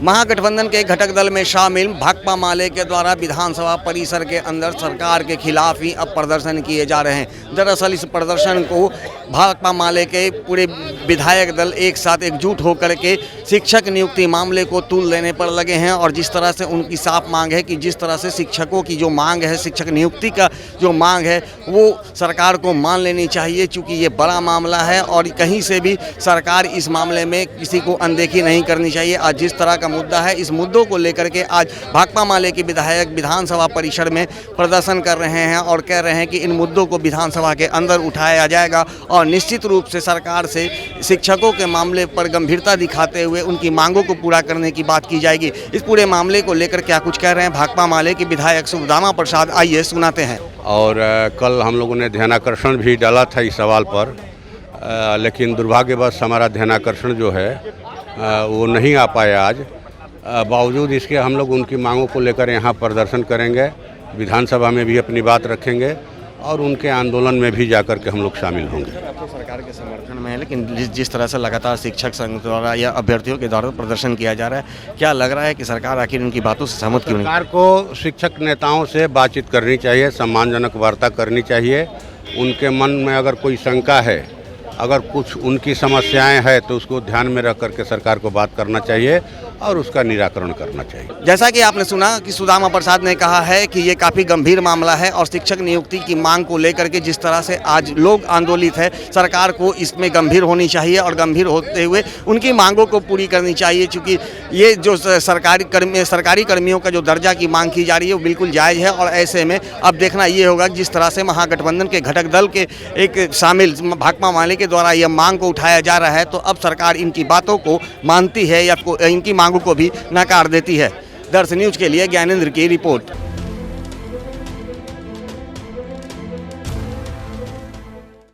महागठबंधन के घटक दल में शामिल भाकपा माले के द्वारा विधानसभा परिसर के अंदर सरकार के खिलाफ ही अब प्रदर्शन किए जा रहे हैं। दरअसल इस प्रदर्शन को भाकपा माले के पूरे विधायक दल एक साथ एकजुट होकर के शिक्षक नियुक्ति मामले को तूल देने पर लगे हैं और जिस तरह से उनकी साफ मांग है कि जिस तरह से शिक्षकों की जो मांग है, शिक्षक नियुक्ति का जो मांग है वो सरकार को मान लेनी चाहिए, चूँकि ये बड़ा मामला है और कहीं से भी सरकार इस मामले में किसी को अनदेखी नहीं करनी चाहिए। आज जिस तरह का मुद्दा है, इस मुद्दों को लेकर के आज भाकपा माले के विधायक विधानसभा परिसर में प्रदर्शन कर रहे हैं और कह रहे हैं कि इन मुद्दों को विधानसभा के अंदर उठाया जाएगा और निश्चित रूप से सरकार से शिक्षकों के मामले पर गंभीरता दिखाते हुए उनकी मांगों को पूरा करने की बात की जाएगी। इस पूरे मामले को लेकर क्या कुछ कह रहे हैं भाकपा माले के विधायक सुदामा प्रसाद, आइए सुनाते हैं। और कल हम लोगों ने ध्यानाकर्षण भी डाला था इस सवाल पर, लेकिन दुर्भाग्यवश हमारा ध्यानाकर्षण जो है वो नहीं आ पाया आज। बावजूद इसके हम लोग उनकी मांगों को लेकर यहाँ प्रदर्शन करेंगे, विधानसभा में भी अपनी बात रखेंगे और उनके आंदोलन में भी जाकर के हम लोग शामिल होंगे। तो सरकार के समर्थन में है, लेकिन जिस तरह से लगातार शिक्षक संघ द्वारा या अभ्यर्थियों के द्वारा प्रदर्शन किया जा रहा है, क्या लग रहा है कि सरकार आखिर उनकी बातों से सहमत क्यों नहीं? सरकार को शिक्षक नेताओं से बातचीत करनी चाहिए, सम्मानजनक वार्ता करनी चाहिए। उनके मन में अगर कोई शंका है, अगर कुछ उनकी समस्याएं हैं तो उसको ध्यान में रख करके सरकार को बात करना चाहिए और उसका निराकरण करना चाहिए। जैसा कि आपने सुना कि सुदामा प्रसाद ने कहा है कि ये काफ़ी गंभीर मामला है और शिक्षक नियुक्ति की मांग को लेकर के जिस तरह से आज लोग आंदोलित है, सरकार को इसमें गंभीर होनी चाहिए और गंभीर होते हुए उनकी मांगों को पूरी करनी चाहिए, क्योंकि ये जो सरकारी कर्मियों का जो दर्जा की मांग की जा रही है वो बिल्कुल जायज़ है। और ऐसे में अब देखना ये होगा जिस तरह से महागठबंधन के घटक दल के एक शामिल भाकपा माले के द्वारा यह मांग को उठाया जा रहा है, तो अब सरकार इनकी बातों को मानती है या इनकी मांगों को भी नकार देती है। दर्शन न्यूज़ के लिए ज्ञानेंद्र की रिपोर्ट।